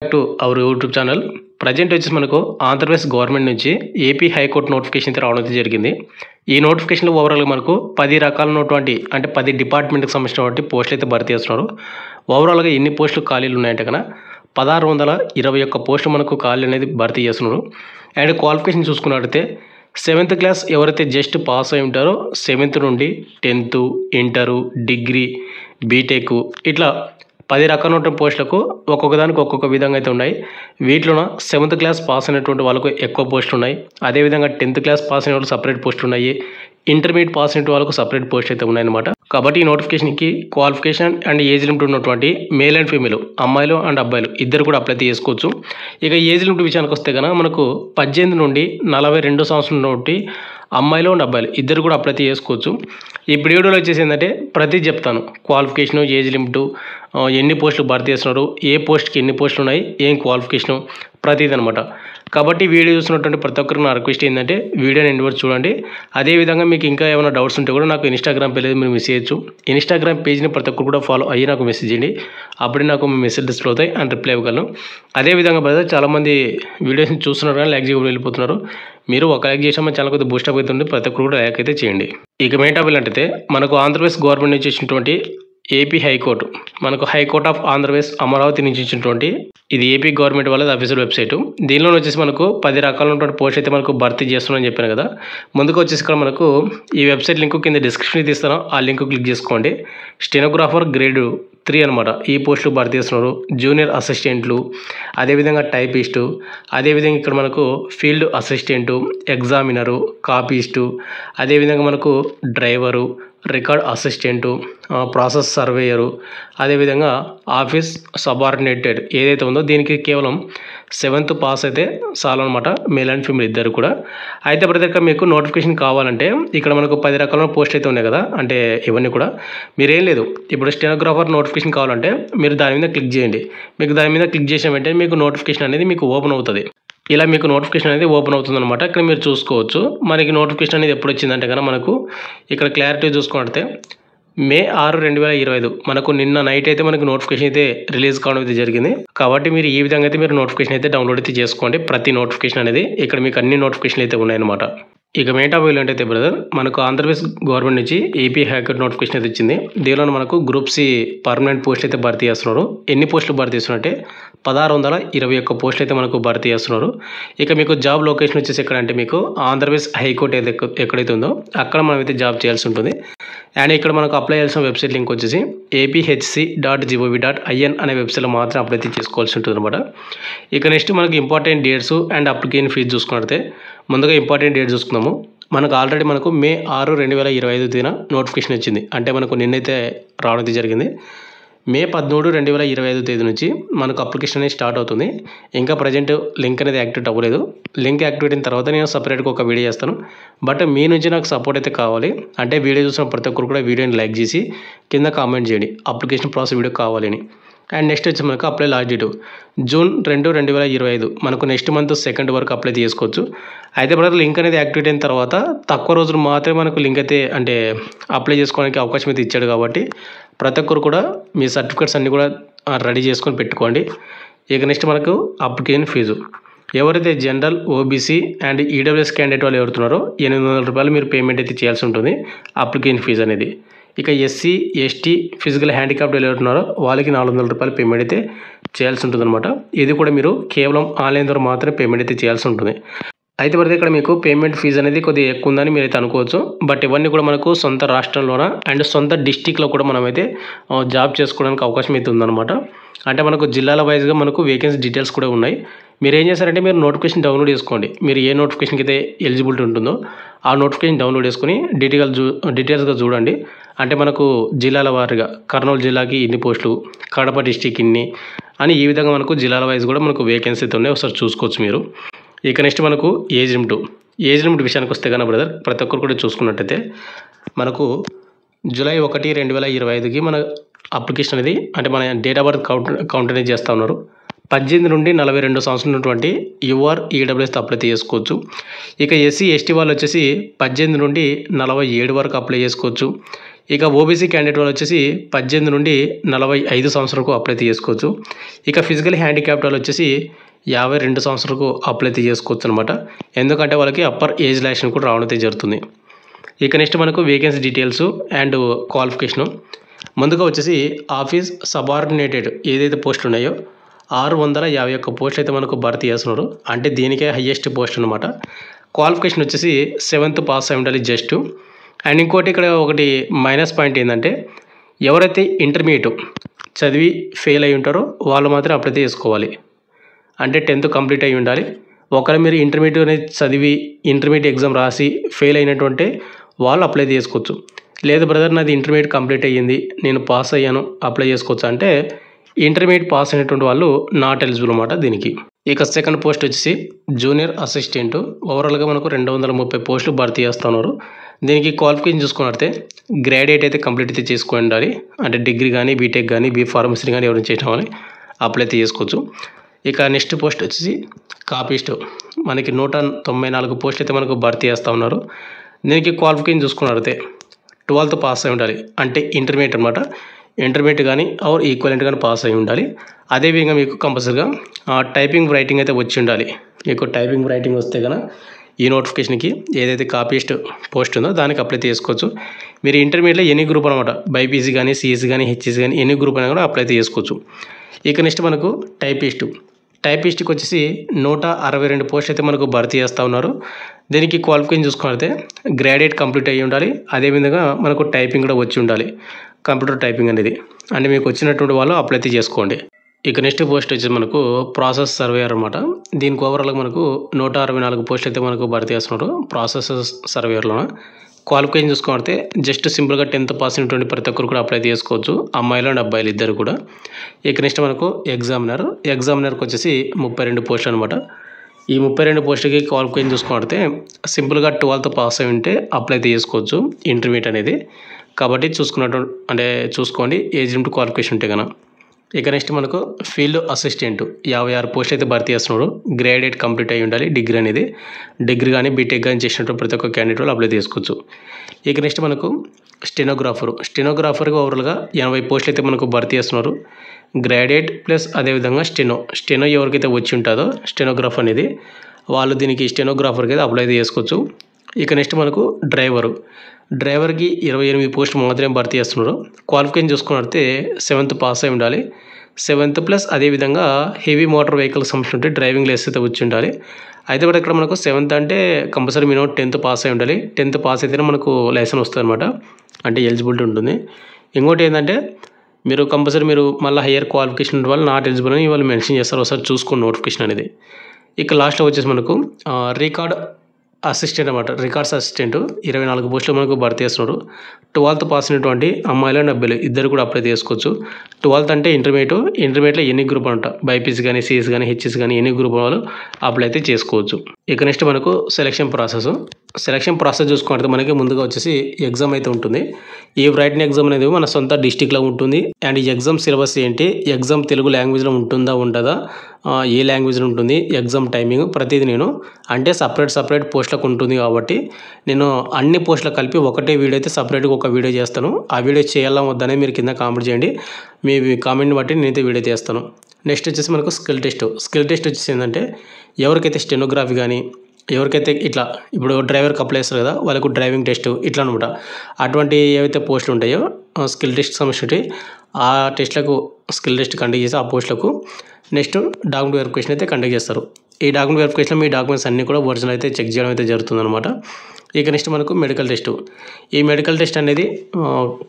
To our YouTube channel. Present వచ్చేసి మనకు Andhra Pradesh government నుంచి ఏపీ హైకోర్టు నోటిఫికేషన్ అయితే రావడం జరిగింది. ఈ నోటిఫికేషన్లో ఓవరాల్గా మనకు 10 రకాలైనటువంటి అంటే 10 డిపార్ట్మెంట్కి సంబంధించినటువంటి పోస్టులు అయితే భర్తీ చేస్తున్నారు. ఓవరాల్గా ఎన్ని పోస్టులు ఖాళీలు ఉన్నాయంటే కన్నా 1621 పోస్టులు మనకు ఖాళీ అనేది భర్తీ చేస్తున్నారు. అండ్ క్వాలిఫికేషన్ చూసుకున్నట్టయితే 7th క్లాస్ ఎవరైతే జస్ట్ పాస్ అయి ఉంటారో 7th నుండి 10th, ఇంటరు, డిగ్రీ, బీటెక్ ఇట్లా 10 రకాలైనటువంటి పోస్టులకు ఒక్కొక్క దానికి ఒక్కొక్క విధంగా అయితే ఉన్నాయి. వీటిలోన 7th క్లాస్ పాస్ అయినటువంటి వాళ్ళకు ఎక్కువ పోస్టులు ఉన్నాయి. అదేవిధంగా 10th క్లాస్ పాస్ అయిన వాళ్ళకి సపరేట్ పోస్టులు ఉన్నాయి. ఇంటర్మీడియట్ పాస్ అయిన వాళ్ళకు సపరేట్ పోస్ట్ అయితే ఉన్నాయన్నమాట. కాబట్టి ఈ నోటిఫికేషన్కి క్వాలిఫికేషన్ అండ్ ఏజ్ లిమిట్ ఉన్నటువంటి మేల్ అండ్ ఫీమేల్ అమ్మాయిలు అండ్ అబ్బాయిలు ఇద్దరు కూడా అప్లై చేసుకోవచ్చు. ఇక ఏజ్ లిమిట్ విషయానికి వస్తే కనుక మనకు 18 నుండి 42 సంవత్సరం నుండి అమ్మాయిలు అండ్ అబ్బాయిలు ఇద్దరు కూడా అప్లై చేసుకోవచ్చు. ఈ వీడియోలో వచ్చేసి ఏంటంటే ప్రతి చెప్తాను, క్వాలిఫికేషను, ఏజ్ లిమిట్, ఎన్ని పోస్టులు భర్తీ చేస్తున్నారు, ఏ పోస్ట్కి ఎన్ని పోస్టులు ఉన్నాయి, ఏం క్వాలిఫికేషను, ప్రతిది అనమాట. కాబట్టి వీడియో చూస్తున్నటువంటి ప్రతి ఒక్కరికి నా రిక్వెస్ట్ ఏంటంటే వీడియోని ఎండ్ వరకు చూడండి. అదేవిధంగా మీకు ఇంకా ఏమైనా డౌట్స్ ఉంటే కూడా నాకు ఇన్స్టాగ్రామ్ పేజ్ మీరు మెసేజ్ చేయొచ్చు. ఇన్స్టాగ్రామ్ పేజ్ని ప్రతి ఒక్కరు కూడా ఫాలో అయ్యి నాకు మెసేజ్ చేయండి. అప్పుడే నాకు మీ మెసేజ్ డిస్ప్లే అవుతాయి అండ్ రిప్లై ఇవ్వగలను. అదేవిధంగా బ్రదర్ చాలామంది వీడియోస్ని చూస్తున్నారు కానీ లైక్ చేయకుండా వెళ్ళిపోతున్నారు. మీరు ఒక లైక్ చేసినా మన ఛానల్ కొద్దిగా బూస్టప్ అవుతుంది. ప్రతి ఒక్కరు కూడా లైక్ అయితే చేయండి. ఇక మెయిన్ టాపిక్ అంటే మనకు ఆంధ్రప్రదేశ్ గవర్నమెంట్ నుంచి ఇచ్చినటువంటి ఏపీ హైకోర్టు, మనకు హైకోర్ట్ ఆఫ్ ఆంధ్రప్రదేశ్ అమరావతి నుంచి ఇచ్చినటువంటి ఇది ఏపీ గవర్నమెంట్ వాళ్ళ అఫీషియల్ వెబ్సైట్. దీనిలో వచ్చేసి మనకు 10 రకాలైనటువంటి పోస్ట్ అయితే మనకు భర్తీ చేస్తున్నామని చెప్పాను కదా. ముందుకు వచ్చేసి ఇక్కడ మనకు ఈ వెబ్సైట్ లింక్ కింద డిస్క్రిప్షన్ తీస్తాను, ఆ లింక్ క్లిక్ చేసుకోండి. స్టెనోగ్రాఫర్ గ్రేడ్ 3 అనమాట ఈ పోస్టులు భర్తీ చేస్తున్నారు. జూనియర్ అసిస్టెంట్లు, అదేవిధంగా టైపిస్టు, అదేవిధంగా ఇక్కడ మనకు ఫీల్డ్ అసిస్టెంటు, ఎగ్జామినరు, కాపీస్టు, అదేవిధంగా మనకు driver, record assistant, process surveyor, అదేవిధంగా ఆఫీస్ సబార్డినేటెడ్ ఏదైతే ఉందో దీనికి కేవలం 7th పాస్ అయితే చాలన్నమాట, మేల్ అండ్ ఫీమేల్ ఇద్దరు కూడా. అయితే ప్రతి మీకు నోటిఫికేషన్ కావాలంటే ఇక్కడ మనకు 10 రకాల పోస్ట్ అయితే ఉన్నాయి కదా, అంటే ఇవన్నీ కూడా మీరేం లేదు. ఇప్పుడు స్టెనోగ్రాఫర్ నోటిఫికేషన్ కావాలంటే మీరు దాని మీద క్లిక్ చేయండి. మీకు దాని మీద క్లిక్ చేసిన వెంటనే మీకు నోటిఫికేషన్ అనేది మీకు ఓపెన్ అవుతుంది. ఇలా మీకు నోటిఫికేషన్ అనేది ఓపెన్ అవుతుంది అనమాట. ఇక్కడ మీరు చూసుకోవచ్చు మనకి నోటిఫికేషన్ అనేది ఎప్పుడు వచ్చిందంటే కనుక మనకు ఇక్కడ క్లారిటీ చూసుకుంటే May 6, 2025 మనకు నిన్న నైట్ అయితే మనకు నోటిఫికేషన్ అయితే రిలీజ్ కావడం అయితే జరిగింది. కాబట్టి మీరు ఈ విధంగా అయితే మీరు నోటిఫికేషన్ అయితే డౌన్లోడ్ అయితే చేసుకోండి. ప్రతి నోటిఫికేషన్ అనేది ఇక్కడ మీకు అన్ని నోటిఫికేషన్లు అయితే ఉన్నాయన్నమాట. ఇక మెయిన్ టాపిక్ ఏంటంటే బ్రదర్ మనకు ఆంధ్రప్రదేశ్ గవర్నమెంట్ నుంచి ఏపీ హైకోర్టు నోటిఫికేషన్ అయితే ఇచ్చింది. దీనిలో మనకు గ్రూప్ సి పర్మనెంట్ పోస్టులు అయితే భర్తీ చేస్తున్నారు. ఎన్ని పోస్టులు భర్తీ చేస్తున్నారంటే 1621 పోస్టులు అయితే మనకు భర్తీ చేస్తున్నారు. ఇక మీకు జాబ్ లొకేషన్ వచ్చేసి ఎక్కడంటే మీకు ఆంధ్రప్రదేశ్ హైకోర్టు ఎక్కడైతే ఉందో అక్కడ మనం అయితే జాబ్ చేయాల్సి ఉంటుంది. అండ్ ఇక్కడ మనకు అప్లై చేయాల్సిన వెబ్సైట్ లింక్ వచ్చేసి apHC.gov.in అనే వెబ్సైట్లో మాత్రం అప్లై చేసుకోవాల్సి ఉంటుంది అనమాట. ఇక నెక్స్ట్ మనకు important dates and application fee చూసుకున్నట్లయితే ముందుగా ఇంపార్టెంట్ డేట్ చూసుకుందాము. మనకు ఆల్రెడీ మనకు May 6, 2025 తేదీన నోటిఫికేషన్ వచ్చింది. అంటే మనకు నిన్నైతే రావడం జరిగింది. May 13, 2025 తేదీ నుంచి మనకు అప్లికేషన్ అనేది స్టార్ట్ అవుతుంది. ఇంకా ప్రజెంట్ లింక్ అనేది యాక్టివేట్ అవ్వలేదు. లింక్ యాక్టివేట్ అయిన తర్వాత నేను సపరేట్గా ఒక వీడియో చేస్తాను. బట్ మీ నుంచి నాకు సపోర్ట్ అయితే కావాలి. అంటే వీడియో చూసిన ప్రతి ఒక్కరు కూడా వీడియోని లైక్ చేసి కింద కామెంట్ చేయండి అప్లికేషన్ ప్రాసెస్ వీడియో కావాలని. అండ్ నెక్స్ట్ వచ్చి మనకు అప్లై లాస్ట్ డేట్ June 2, 2025 మనకు నెక్స్ట్ మంత్ 2nd వరకు అప్లై చేసుకోవచ్చు. అయితే బ్రదర్ లింక్ అనేది యాక్టివేట్ అయిన తర్వాత తక్కువ రోజులు మాత్రమే మనకు లింక్ అయితే అంటే అప్లై చేసుకోవడానికి అవకాశం అయితే ఇచ్చాడు. కాబట్టి ప్రతి ఒక్కరు కూడా మీ సర్టిఫికేట్స్ అన్నీ కూడా రెడీ చేసుకొని పెట్టుకోండి. ఇక నెక్స్ట్ మనకు అప్లికేషన్ ఫీజు ఎవరైతే general, OBC and EWS candidate వాళ్ళు ఎవరుతున్నారో 800 రూపాయలు మీరు పేమెంట్ అయితే చేయాల్సి ఉంటుంది అప్లికేషన్ ఫీజు అనేది. ఇక ఎస్సీ, ఎస్టీ, ఫిజికల్ హ్యాండిక్యాప్డ్ ఎవరున్నారో వాళ్ళకి 400 రూపాయలు పేమెంట్ అయితే చేయాల్సి ఉంటుంది అనమాట. ఇది కూడా మీరు కేవలం ఆన్లైన్ ద్వారా మాత్రమే పేమెంట్ అయితే చేయాల్సి ఉంటుంది. అయితే పడితే ఇక్కడ మీకు పేమెంట్ ఫీజు అనేది కొద్దిగా ఎక్కువ ఉందని మీరైతే అనుకోవచ్చు. బట్ ఇవన్నీ కూడా మనకు సొంత రాష్ట్రంలోన అండ్ సొంత డిస్టిక్లో కూడా మనమైతే జాబ్ చేసుకోవడానికి అవకాశం అయితే ఉందన్నమాట. అంటే మనకు జిల్లాల వైజ్గా మనకు వేకెన్సీ డీటెయిల్స్ కూడా ఉన్నాయి. మీరు ఏం చేస్తారంటే మీరు నోటిఫికేషన్ డౌన్లోడ్ చేసుకోండి. మీరు ఏ నోటిఫికేషన్కి అయితే ఎలిజిబిలిటీ ఉంటుందో ఆ నోటిఫికేషన్ డౌన్లోడ్ చేసుకుని డీటెయిల్స్గా చూడండి. అంటే మనకు జిల్లాల వారీగా కర్నూలు జిల్లాకి ఇన్ని పోస్టులు, కడప డిస్టిక్ ఇన్ని అని ఈ విధంగా మనకు జిల్లాల వైజ్ కూడా మనకు వేకెన్సీ అయితే ఉన్నాయి. ఒకసారి చూసుకోవచ్చు మీరు. ఇక నెక్స్ట్ మనకు ఏజ్ లిమిట్ విషయానికి వస్తే కన్నా బ్రదర్ ప్రతి ఒక్కరు కూడా చూసుకున్నట్టయితే మనకు July 1, 2025కి మన అప్లికేషన్ అనేది అంటే మన డేట్ ఆఫ్ బర్త్ కౌంట్ అనేది చేస్తూ ఉన్నారు. 18 నుండి 42 సంవత్సరం ఉన్నటువంటి యూఆర్, ఈడబ్ల్యూఎస్ అప్లై చేసుకోవచ్చు. ఇక ఎస్సీ, ఎస్టీ వాళ్ళు వచ్చేసి 18 నుండి 47 వరకు అప్లై చేసుకోవచ్చు. ఇక ఓబీసీ క్యాండిడేట్ వాళ్ళు వచ్చేసి 18 నుండి 45 సంవత్సరాలకు అప్లై చేసుకోవచ్చు. ఇక ఫిజికల్ హ్యాండిక్యాప్డ్ వాళ్ళు వచ్చేసి 52 సంవత్సరాలకు అప్లై చేసుకోవచ్చు అనమాట. ఎందుకంటే వాళ్ళకి అప్పర్ ఏజ్ రిలాక్సేషన్ కూడా రావడం అయితే జరుగుతుంది. ఇక నెక్స్ట్ మనకు వేకెన్సీ డీటెయిల్స్ అండ్ క్వాలిఫికేషను. ముందుగా వచ్చేసి ఆఫీస్ సబార్డినేటెడ్ ఏదైతే పోస్టులు ఉన్నాయో 651 పోస్టులు అయితే మనకు భర్తీ చేస్తున్నారు. అంటే దీనికే హయ్యెస్ట్ పోస్ట్ అనమాట. క్వాలిఫికేషన్ వచ్చేసి 7th పాస్ అయి ఉండాలి జస్ట్. అండ్ ఇంకోటి ఇక్కడ ఒకటి మైనస్ పాయింట్ ఏంటంటే ఎవరైతే ఇంటర్మీడియట్ చదివి ఫెయిల్ అయి ఉంటారో వాళ్ళు మాత్రం అప్లై చేసుకోవాలి. అంటే 10th కంప్లీట్ అయి ఉండాలి. ఒకవేళ మీరు ఇంటర్మీడియట్ అనేది చదివి ఇంటర్మీడియట్ ఎగ్జామ్ రాసి ఫెయిల్ అయినటువంటి వాళ్ళు అప్లై చేసుకోవచ్చు. లేదు బ్రదర్ నాది ఇంటర్మీడియట్ కంప్లీట్ అయ్యింది నేను పాస్ అయ్యాను అప్లై చేసుకోవచ్చు అంటే ఇంటర్మీడియట్ పాస్ అయినటువంటి వాళ్ళు నాట్ ఎలిజిబుల్ అనమాట దీనికి. ఇక సెకండ్ పోస్ట్ వచ్చేసి జూనియర్ అసిస్టెంట్. ఓవరాల్గా మనకు 230 పోస్టులు భర్తీ చేస్తున్నారు. దీనికి క్వాలిఫికేషన్ చూసుకున్నట్లయితే గ్రాడ్యుయేట్ అయితే కంప్లీట్ అయితే చేసుకొని ఉండాలి. అంటే డిగ్రీ కానీ బీటెక్ కానీ ఫార్మసీ కానీ ఎవరైనా చేసిన వాళ్ళు అప్లై అయితే చేసుకోవచ్చు. ఇక నెక్స్ట్ పోస్ట్ వచ్చేసి కాపీస్ట్. మనకి 194 పోస్టులు అయితే మనకు భర్తీ చేస్తూ ఉన్నారు. దీనికి క్వాలిఫికేషన్ చూసుకున్నట్లయితే 12th పాస్ అయి ఉండాలి. అంటే ఇంటర్మీడియట్ అనమాట. ఇంటర్మీడియట్ కానీ ఆర్ ఈక్వలెంట్ కానీ పాస్ అయి ఉండాలి. అదేవిధంగా మీకు కంపల్సరీగా టైపింగ్ రైటింగ్ అయితే వచ్చి ఉండాలి. మీకు టైపింగ్ రైటింగ్ వస్తే కనుక ఈ నోటిఫికేషన్కి ఏదైతే కాపీస్ట్ పోస్ట్ ఉందో దానికి అప్లై చేసుకోవచ్చు. మీరు ఇంటర్మీడియట్లో ఎనీ గ్రూప్ అనమాట బైపీసీ కానీ సిఎస్సి కానీ హెచ్ఎస్సి కానీ ఎనీ గ్రూప్ అయినా కూడా అప్లై చేసుకోవచ్చు. ఇక నెక్స్ట్ మనకు టైపిస్ట్కి వచ్చేసి 162 పోస్టులు అయితే మనకు భర్తీ చేస్తూ ఉన్నారు. దీనికి క్వాలిఫికేషన్ చూసుకుంటే గ్రాడ్యుయేట్ కంప్లీట్ అయ్యి ఉండాలి. అదేవిధంగా మనకు టైపింగ్ కూడా వచ్చి ఉండాలి. కంప్యూటర్ టైపింగ్ అనేది అంటే మీకు వచ్చినటువంటి వాళ్ళు అప్లై చేసుకోండి. ఇక నెక్స్ట్ పోస్ట్ వచ్చేసి మనకు ప్రాసెస్ సర్వేయర్ అనమాట. దీనికి ఓవరాల్గా మనకు 164 పోస్టులు అయితే మనకు భర్తీ చేస్తున్నారు ప్రాసెస్ సర్వేయర్లో. క్వాలిఫికేషన్ చూసుకుంటే జస్ట్ సింపుల్గా 10th పాస్ అయినటువంటి ప్రతి ఒక్కరు కూడా అప్లై చేసుకోవచ్చు, అమ్మాయిలు అండ్ అబ్బాయిలు ఇద్దరు కూడా. ఇక నెక్స్ట్ మనకు ఎగ్జామినర్కి వచ్చేసి 32 పోస్టులు అనమాట. ఈ 32 పోస్టులకి క్వాలిఫికేషన్ చూసుకుంటే సింపుల్గా 12th పాస్ అయి ఉంటే అప్లై చేసుకోవచ్చు ఇంటర్మీడియట్ అనేది. కాబట్టి చూసుకోండి ఏజ్ లిమిట్ క్వాలిఫికేషన్ ఉంటే కనుక. ఇక నెక్స్ట్ మనకు ఫీల్డ్ అసిస్టెంట్ 56 పోస్టులు అయితే భర్తీ చేస్తున్నారు. గ్రాడ్యుయేట్ కంప్లీట్ అయి ఉండాలి. డిగ్రీ కానీ బీటెక్ కానీ చేసినట్టు ప్రతి ఒక్క క్యాండిడేట్ వాళ్ళు అప్లై చేసుకోవచ్చు. ఇక నెక్స్ట్ మనకు స్టెనోగ్రాఫర్కి ఓవరాల్గా 80 పోస్టులు అయితే మనకు భర్తీ చేస్తున్నారు. గ్రాడ్యుయేట్ ప్లస్ అదేవిధంగా స్టెనో ఎవరికైతే వచ్చి ఉంటుందో స్టెనోగ్రాఫర్ అనేది వాళ్ళు దీనికి స్టెనోగ్రాఫర్కి అయితే అప్లై చేసుకోవచ్చు. ఇక నెక్స్ట్ మనకు డ్రైవర్కి 28 పోస్టులు మాత్రమే భర్తీ చేస్తున్నారు. క్వాలిఫికేషన్ చూసుకున్నట్లయితే 7th పాస్ అయి ఉండాలి. 7th ప్లస్ అదేవిధంగా హెవీ మోటార్ వెహికల్కి సంబంధించిన డ్రైవింగ్ లైసెన్స్ అయితే వచ్చి ఉండాలి. అయితే కూడా ఇక్కడ మనకు 7th అంటే కంపల్సరీ మినిమం 10th పాస్ అయి ఉండాలి. 10th పాస్ అయితేనే మనకు లైసెన్స్ వస్తుంది అనమాట. అంటే ఎలిజిబిలిటీ ఉంటుంది. ఇంకోటి ఏంటంటే మీరు కంపల్సరీ మళ్ళీ హయ్యర్ క్వాలిఫికేషన్ వాళ్ళు నాట్ ఎలిజిబుల్ అని వాళ్ళు మెన్షన్ చేస్తారు. ఒకసారి చూసుకోండి నోటిఫికేషన్ అనేది. ఇక లాస్ట్లో వచ్చేసి మనకు రికార్డ్స్ అసిస్టెంట్ 24 పోస్టులు మనకు భర్తీ చేస్తున్నారు. 12th పాస్ అయినటువంటి అమ్మాయిలు అండ్ అబ్బాయిలు ఇద్దరు కూడా అప్లై చేసుకోవచ్చు. 12th అంటే ఇంటర్మీడియట్లో ఎన్ని గ్రూప్ అంట బైపీసీ కానీ సిఎస్ కానీ హెచ్ఎస్ కానీ ఎన్ని గ్రూప్ వాళ్ళు అప్లై అయితే చేసుకోవచ్చు. ఇక నెక్స్ట్ మనకు సెలక్షన్ ప్రాసెస్ చూసుకుంటే మనకి ముందుగా వచ్చేసి ఎగ్జామ్ అయితే ఉంటుంది. ఈ రైటింగ్ ఎగ్జామ్ అనేది మన సొంత డిస్టిక్లో ఉంటుంది. అండ్ ఈ ఎగ్జామ్ సిలబస్ ఏంటి, ఎగ్జామ్ తెలుగు లాంగ్వేజ్లో ఉండదా, ఏ లాంగ్వేజ్లో ఉంటుంది, ఎగ్జామ్ టైమింగ్ ప్రతిదీ నేను అంటే సపరేట్ పోస్టులకు ఉంటుంది. కాబట్టి నేను అన్ని పోస్టులకు కలిపి ఒకటే వీడియో అయితే సపరేట్గా ఒక వీడియో చేస్తాను. ఆ వీడియో చేయాలా వద్దనే మీరు కింద కామెంట్ చేయండి. మీ కామెంట్ని బట్టి నేనైతే వీడియో చేస్తాను. నెక్స్ట్ వచ్చేసి మనకు స్కిల్ టెస్ట్ వచ్చేసి ఏంటంటే ఎవరికైతే స్టెనోగ్రఫీ కానీ ఎవరికైతే ఇట్లా ఇప్పుడు డ్రైవర్కి అప్లై చేస్తారు కదా వాళ్ళకు డ్రైవింగ్ టెస్ట్ ఇట్లా అనమాట. అటువంటి ఏవైతే పోస్టులు ఉంటాయో స్కిల్ టెస్ట్ సంబంధించి ఆ టెస్ట్లకు స్కిల్ టెస్ట్ కండక్ట్ చేసి ఆ పోస్టులకు నెక్స్ట్ డాక్యుమెంట్ వెరిఫికేషన్ అయితే కండక్ట్ చేస్తారు. ఈ డాక్యుమెంట్ వెరిఫికేషన్లో మీ డాక్యుమెంట్స్ అన్నీ కూడా ఒరిజినల్ అయితే చెక్ చేయడం అయితే జరుగుతుందన్నమాట. ఇక నెక్స్ట్ మనకు మెడికల్ టెస్ట్. ఈ మెడికల్ టెస్ట్ అనేది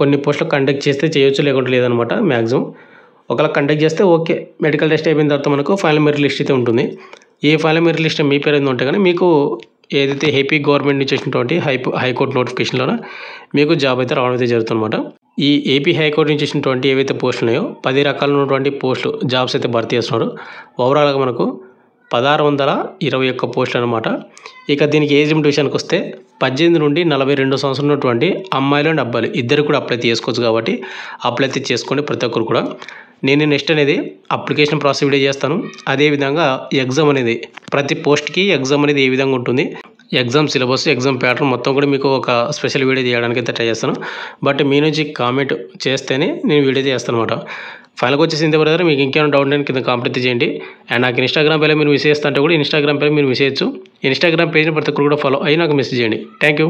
కొన్ని పోస్టులు కండక్ట్ చేస్తే చేయొచ్చు, లేకుంటే లేదనమాట. మ్యాక్సిమం ఒకవేళ కండక్ట్ చేస్తే ఓకే. మెడికల్ టెస్ట్ అయిపోయిన తర్వాత మనకు ఫైనల్ మెరిట్ లిస్ట్ అయితే ఉంటుంది. ఈ ఫైనల్ మెరిట్ లిస్ట్ మీ పేరు ఉంటే కానీ మీకు ఏదైతే ఏపీ గవర్నమెంట్ నుంచి వచ్చినటువంటి హైకోర్టు నోటిఫికేషన్లో మీకు జాబ్ అయితే రావడం అయితే జరుగుతుందన్నమాట. ఈ ఏపీ హైకోర్టు నుంచి వచ్చినటువంటి ఏవైతే పోస్టులు ఉన్నాయో 10 రకాలైనటువంటి పోస్టులు జాబ్స్ అయితే భర్తీ చేస్తున్నారు. ఓవరాల్గా మనకు 1621 పోస్టులు అనమాట. ఇక దీనికి ఏజ్ లిమిట్ విషయానికి వస్తే 18 నుండి 42 సంవత్సరాలు ఉన్నటువంటి అమ్మాయిలు అండ్ అబ్బాయిలు ఇద్దరు కూడా అప్లై చేసుకోవచ్చు. కాబట్టి అప్లై అయితే చేసుకోండి ప్రతి ఒక్కరు కూడా. నేను నెక్స్ట్ అనేది అప్లికేషన్ ప్రాసెస్ వీడియో చేస్తాను. అదేవిధంగా ఎగ్జామ్ అనేది ప్రతి పోస్ట్కి ఎగ్జామ్ అనేది ఏ విధంగా ఉంటుంది, ఎగ్జామ్ సిలబస్, ఎగ్జామ్ ప్యాటర్న్ మొత్తం కూడా మీకు ఒక స్పెషల్ వీడియో తీయడానికి అయితే ట్రై చేస్తాను. బట్ మీ నుంచి కామెంట్ చేస్తేనే నేను వీడియో చేస్తాను అనమాట. ఫైనల్గా వచ్చేసి ఇంత బ్రదర్. మీకు ఇంకేమైనా డౌట్ ఉంటే కింద కామెంట్ అయితే చేయండి. అండ్ నాకు ఇన్స్టాగ్రామ్ పేలో మీరు మెసేజ్ చేస్తుంటే కూడా ఇన్స్టాగ్రామ్ పేలో మీరు మెసేజ్ చేయొచ్చు. ఇన్స్టాగ్రామ్ పేజ్ని ప్రతి ఒక్కరు కూడా ఫాలో అయ్యి నాకు మెసేజ్ చేయండి. Thank you.